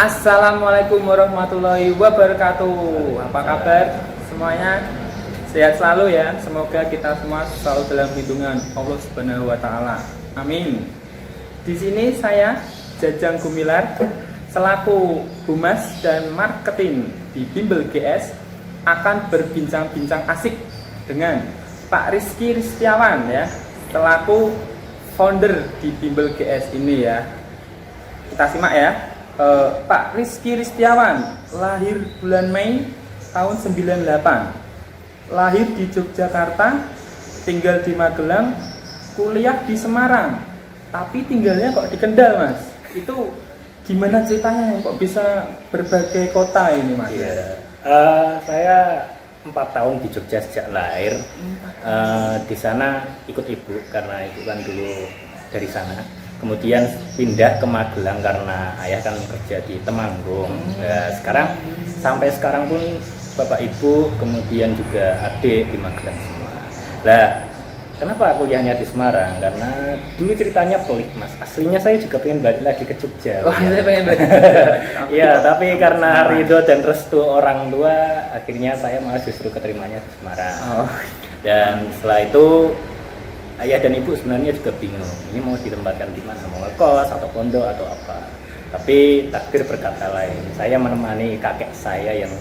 Assalamualaikum warahmatullahi wabarakatuh. Apa kabar semuanya? Sehat selalu ya. Semoga kita semua selalu dalam lindungan Allah Subhanahu wa taala. Amin. Di sini saya Jajang Gumilar selaku Humas dan Marketing di Bimbel GS akan berbincang-bincang asik dengan Pak Rizky Ristiawan ya, selaku founder di Bimbel GS ini ya. Kita simak ya. Pak Rizky Ristiawan lahir bulan Mei tahun 98, lahir di Yogyakarta, tinggal di Magelang, kuliah di Semarang, tapi tinggalnya kok di Kendal Mas. Itu gimana ceritanya kok bisa berbagai kota ini Mas? Saya 4 tahun di Jogja sejak lahir. Di sana ikut ibu karena ibu kan dulu dari sana. Kemudian pindah ke Magelang karena ayah kan kerja di Temanggung. Sekarang sampai sekarang pun bapak ibu kemudian juga adik di Magelang semua. Lah, kenapa kuliahnya di Semarang? Karena dulu ceritanya pelik Mas. Aslinya saya juga pengen balik lagi ke Jogja. Oh, saya pengen balik. Iya, tapi karena ridho dan restu orang tua, akhirnya saya malah justru keterimanya di Semarang. Dan setelah itu ayah dan ibu sebenarnya juga bingung, ini mau ditempatkan di mana, mau ngekos atau pondok atau apa. Tapi takdir berkata lain, saya menemani kakek saya yang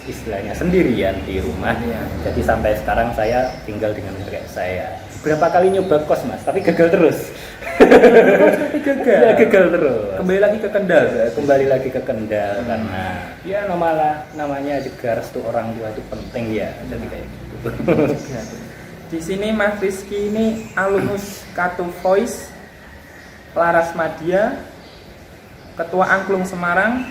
istilahnya sendirian di rumah. Jadi sampai sekarang saya tinggal dengan kakek saya. Berapa kali nyoba kos Mas, tapi gagal terus. Gagal terus. Kembali lagi ke Kendal. Kembali lagi ke Kendal karena ya namanya juga restu orang tua itu penting ya. Jadi kayak gitu. Di sini Mas Rizky ini alumnus Katu Voice, Laras Madia, Ketua Angklung Semarang,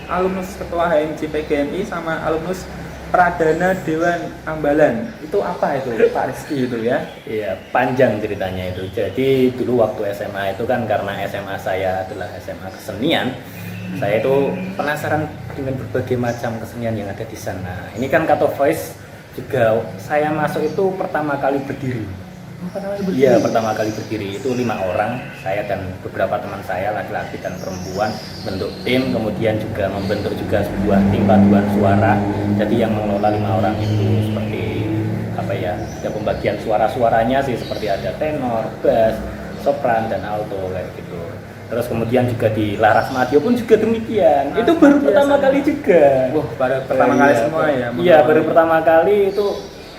alumnus Ketua HMJ PGMI, sama alumnus Pradana Dewan Ambalan. Itu apa itu Pak Rizky itu ya? Iya, panjang ceritanya itu. Jadi dulu waktu SMA itu kan karena SMA saya adalah SMA kesenian, saya itu penasaran dengan berbagai macam kesenian yang ada di sana. Ini kan Katu Voice juga saya masuk itu pertama kali berdiri. Iya, pertama kali berdiri itu 5 orang, saya dan beberapa teman saya laki-laki dan perempuan bentuk tim, kemudian juga membentuk juga sebuah tim paduan suara. Jadi yang mengelola 5 orang itu seperti apa ya? Ada pembagian suara-suaranya sih, seperti ada tenor, bass, sopran dan alto kayak gitu. Terus kemudian juga di Laras Madia pun juga demikian. Itu baru pertama kali juga. Wah, baru pertama kali semua ya. Iya, baru pertama kali itu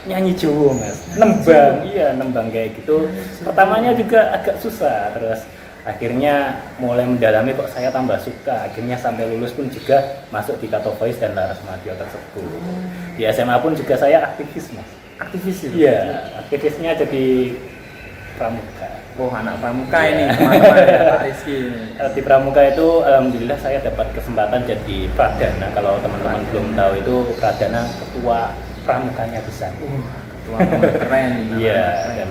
nyanyi Jawa Mas. Nembang kayak gitu. Pertamanya juga agak susah, terus akhirnya mulai mendalami kok saya tambah suka. Akhirnya sampai lulus pun juga masuk di Katu Voice dan Laras Madia tersebut. Di SMA pun juga saya aktivis Mas. Aktivis itu? Iya, aktivisnya jadi pramuka. Oh, anak pramuka ini teman-teman ya, Pak Rizky. Di pramuka itu alhamdulillah saya dapat kesempatan jadi pradana. Kalau teman-teman belum tahu itu pradana ketua pramukanya besar. Ketua keren. Iya, dan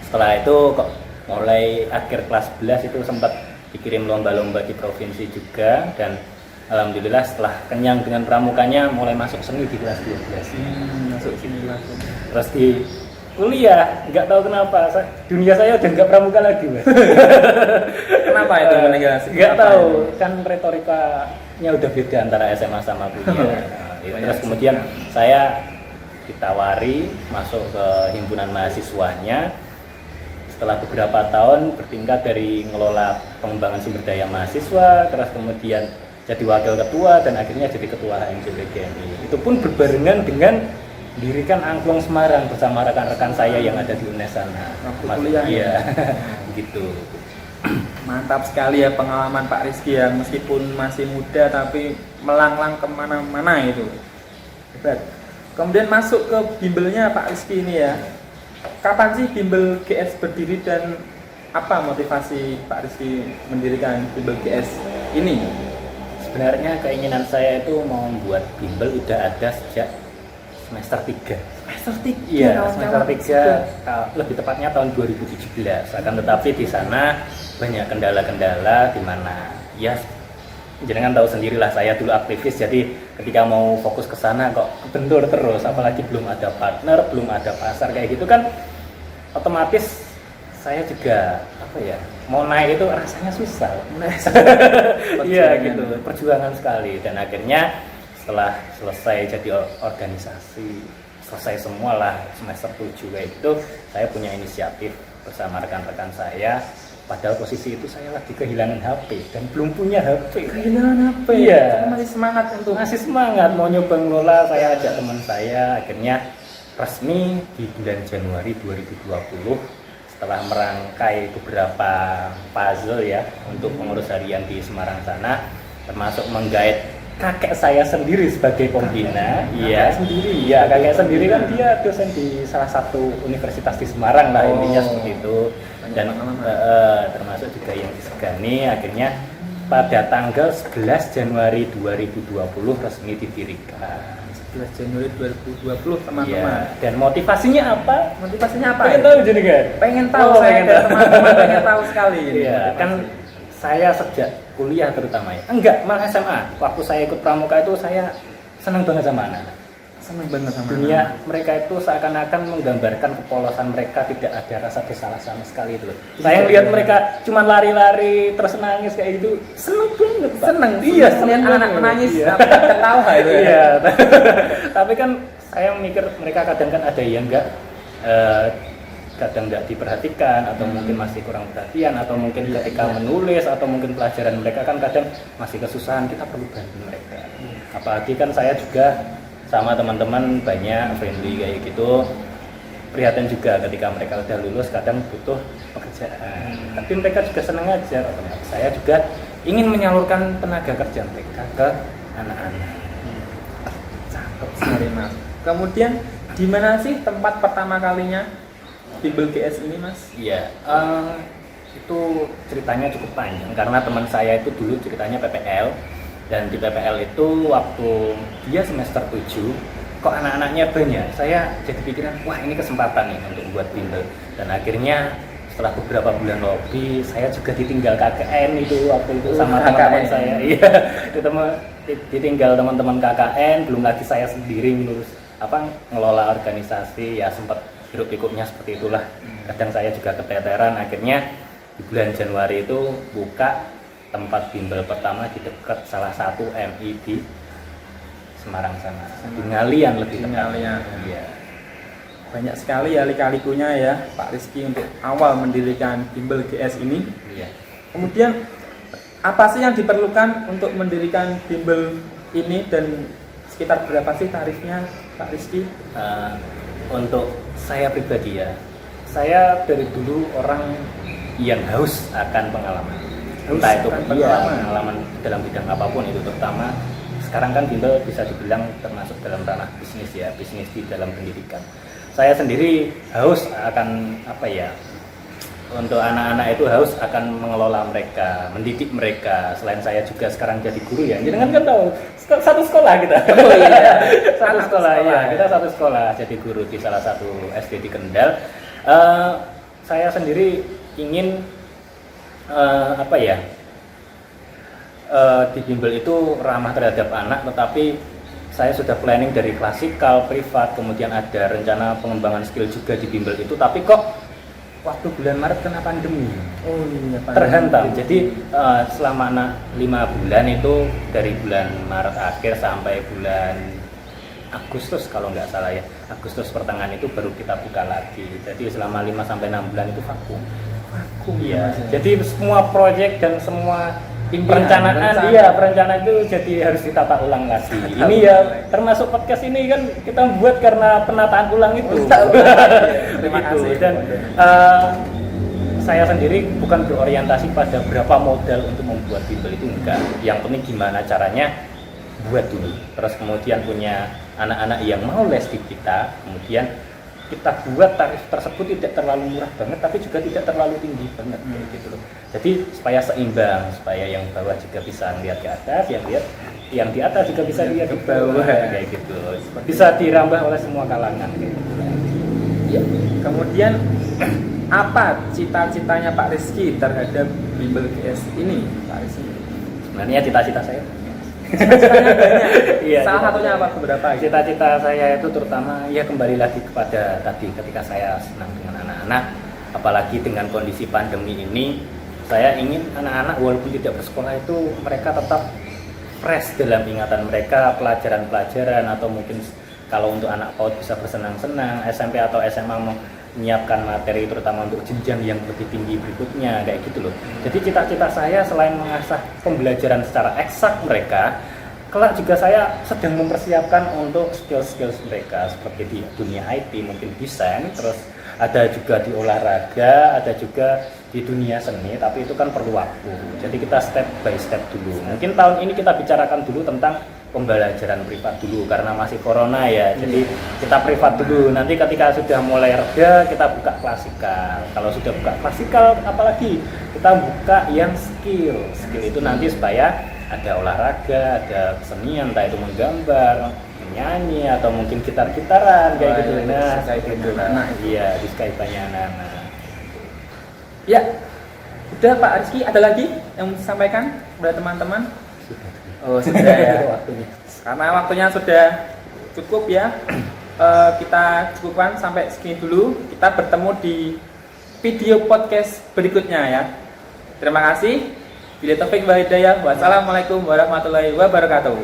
setelah itu kok mulai akhir kelas 11 itu sempat dikirim lomba-lomba di provinsi juga, dan alhamdulillah setelah kenyang dengan pramukanya mulai masuk seni di kelas 12. Masuk sini langsung. Terus di kuliah, nggak tahu kenapa dunia saya udah nggak pramuka lagi Mas. Kenapa itu meninggal? Nggak tahu, kan retorikanya udah beda antara SMA sama kuliah. Terus kemudian saya ditawari masuk ke himpunan mahasiswanya. Setelah beberapa tahun bertingkat dari ngelola pengembangan sumber daya mahasiswa, terus kemudian jadi wakil ketua, dan akhirnya jadi ketua HMJ PGMI. Itu pun berbarengan dengan dirikan Angklung Semarang bersama rekan-rekan saya yang ada di UNES sana. Iya, gitu. Mantap sekali ya pengalaman Pak Rizky ya, meskipun masih muda tapi melanglang kemana-mana itu. Hebat. Kemudian masuk ke bimbelnya Pak Rizky ini ya. Kapan sih Bimbel GS berdiri dan apa motivasi Pak Rizky mendirikan Bimbel GS ini? Sebenarnya keinginan saya itu mau membuat bimbel udah ada sejak semester 3. Semester 3? Iya, semester 3, lebih tepatnya tahun 2017. Akan tetapi di sana banyak kendala-kendala di mana ya jenengan tahu sendirilah, saya dulu aktivis, jadi ketika mau fokus ke sana kok kebentur terus, apalagi belum ada partner, belum ada pasar kayak gitu kan, otomatis saya juga apa ya, mau naik itu rasanya susah. Iya gitu, perjuangan sekali. Dan akhirnya setelah selesai jadi organisasi, selesai semua lah semester 7 itu, saya punya inisiatif bersama rekan-rekan saya. Padahal posisi itu saya lagi kehilangan HP dan belum punya HP. Kehilangan HP. Iya. Masih semangat untuk Masih semangat mau nyoba ngelola. Saya ajak teman saya, akhirnya resmi di bulan Januari 2020 setelah merangkai beberapa puzzle ya untuk pengurus harian di Semarang sana, termasuk menggait kakek saya sendiri sebagai pembina. Iya sendiri. Iya, kakek sendiri kan dia dosen di salah satu universitas di Semarang lah, intinya seperti itu. Dan termasuk juga yang disegani. Akhirnya pada tanggal 11 Januari 2020 resmi didirikan. 11 Januari 2020 teman-teman. Ya, dan motivasinya apa? Motivasinya apa? Pengen ya? tahu jadi kan? Pengen tahu Oh, saya pengen dan tahu. teman-teman pengen tahu sekali ini. Iya, kan saya sejak kuliah terutama ya. Enggak, malah SMA. Waktu saya ikut pramuka itu saya senang banget sama anak-anak. Senang banget sama Dunia mereka itu seakan-akan menggambarkan kepolosan mereka, tidak ada rasa bersalah sama sekali itu loh. Saya ngelihat mereka cuma lari-lari terus nangis kayak gitu, seneng banget. Pak. seneng. Iya, seneng seneng anak banget. menangis Iya. tapi ketawa itu ya. Iya. Tapi kan saya mikir mereka kadang kan ada yang kadang nggak diperhatikan atau mungkin masih kurang perhatian atau mungkin ketika menulis atau mungkin pelajaran mereka kan kadang masih kesusahan, kita perlu bantu mereka. Apalagi kan saya juga sama teman-teman banyak friendly kayak gitu, prihatin juga ketika mereka udah lulus kadang butuh pekerjaan, tapi mereka juga senang ngajar. Saya juga ingin menyalurkan tenaga kerja mereka ke anak-anak. Cakep sekali Mas. Kemudian di mana sih tempat pertama kalinya Bimbel GS ini Mas? Iya, itu ceritanya cukup panjang karena teman saya itu dulu ceritanya PPL, dan di PPL itu waktu dia semester 7 kok anak-anaknya banyak, saya jadi pikiran wah ini kesempatan nih untuk buat bimbel. Dan akhirnya setelah beberapa bulan lobby saya juga ditinggal KKN itu waktu itu sama teman-teman saya. Iya, ditinggal teman-teman KKN, belum lagi saya sendiri ngurus ngelola organisasi, ya sempat hiruk pikuknya seperti itulah. Kadang saya juga keteteran. Akhirnya di bulan Januari itu buka tempat bimbel pertama di dekat salah satu MI di Semarang sana, di Ngalian lebih tepat. Iya. Banyak sekali ya lika-likunya ya Pak Rizky untuk awal mendirikan Bimbel GS ini. Iya. Kemudian apa sih yang diperlukan untuk mendirikan bimbel ini dan sekitar berapa sih tarifnya Pak Rizky? Untuk saya pribadi ya, saya dari dulu orang yang haus akan pengalaman. Entah itu pengalaman dalam bidang apapun itu, terutama sekarang kan bimbel bisa dibilang termasuk dalam ranah bisnis ya, bisnis di dalam pendidikan. Saya sendiri haus akan untuk anak-anak itu haus akan mengelola mereka, mendidik mereka. Selain saya juga sekarang jadi guru ya, jangan kan tahu satu sekolah kita. Oh iya, satu sekolah ya, kita satu sekolah jadi guru di salah satu SD di Kendal. Saya sendiri ingin di bimbel itu ramah terhadap anak, tetapi saya sudah planning dari klasikal, privat, kemudian ada rencana pengembangan skill juga di bimbel itu, tapi kok waktu bulan Maret kena pandemi. Oh iya, terhantam. Jadi selama 5 bulan itu dari bulan Maret akhir sampai bulan Agustus kalau nggak salah ya, Agustus pertengahan itu baru kita buka lagi. Jadi selama 5 sampai 6 bulan itu vakum. Iya. Jadi semua proyek dan semua perencanaan itu jadi harus ditata ulang lagi. Ini ya termasuk podcast ini kan kita buat karena penataan ulang itu. Terima kasih. Dan saya sendiri bukan berorientasi pada berapa modal untuk membuat bimbel itu, enggak. Yang penting gimana caranya buat dulu. Terus kemudian punya anak-anak yang mau les di kita, kemudian kita buat tarif tersebut tidak terlalu murah banget tapi juga tidak terlalu tinggi banget gitu loh. Jadi supaya seimbang, supaya yang bawah juga bisa lihat ke atas, yang di atas juga bisa lihat ke bawah kayak gitu. Bisa dirambah oleh semua kalangan kayak gitu. Ya. Kemudian apa cita-citanya Pak Rizky terhadap Bimbel GS ini, Pak Rizky? Sebenarnya cita-cita saya Cita-citanya banyak. Iya, Salah satunya apa, beberapa? Cita-cita saya itu terutama ya kembali lagi kepada tadi ketika saya senang dengan anak-anak, apalagi dengan kondisi pandemi ini, saya ingin anak-anak walaupun tidak bersekolah itu mereka tetap fresh dalam ingatan mereka pelajaran-pelajaran, atau mungkin kalau untuk anak PAUD bisa bersenang-senang, SMP atau SMA menyiapkan materi terutama untuk jenjang yang lebih tinggi berikutnya kayak gitu loh. Jadi cita-cita saya selain mengasah pembelajaran secara eksak mereka, kelak juga saya sedang mempersiapkan untuk skill-skill mereka seperti di dunia IT, mungkin desain, terus ada juga di olahraga, ada juga di dunia seni, tapi itu kan perlu waktu. Jadi kita step by step dulu. Mungkin tahun ini kita bicarakan dulu tentang pembelajaran privat dulu karena masih corona ya. Jadi kita privat dulu. Nanti ketika sudah mulai reda kita buka klasikal. Kalau sudah buka klasikal apalagi kita buka yang skill. Skill itu nanti supaya ada olahraga, ada kesenian, entah itu menggambar, menyanyi atau mungkin gitar-gitaran kayak gitu. Nah, iya, disukai banyak anak-anak. Ya, udah Pak Rizky, ada lagi yang mau disampaikan kepada teman-teman? Oh, sudah ya. Waktunya. Karena waktunya sudah cukup ya. Kita cukupkan sampai segini dulu. Kita bertemu di video podcast berikutnya ya. Terima kasih. Bila taufik wa hidayah. Wassalamualaikum warahmatullahi wabarakatuh.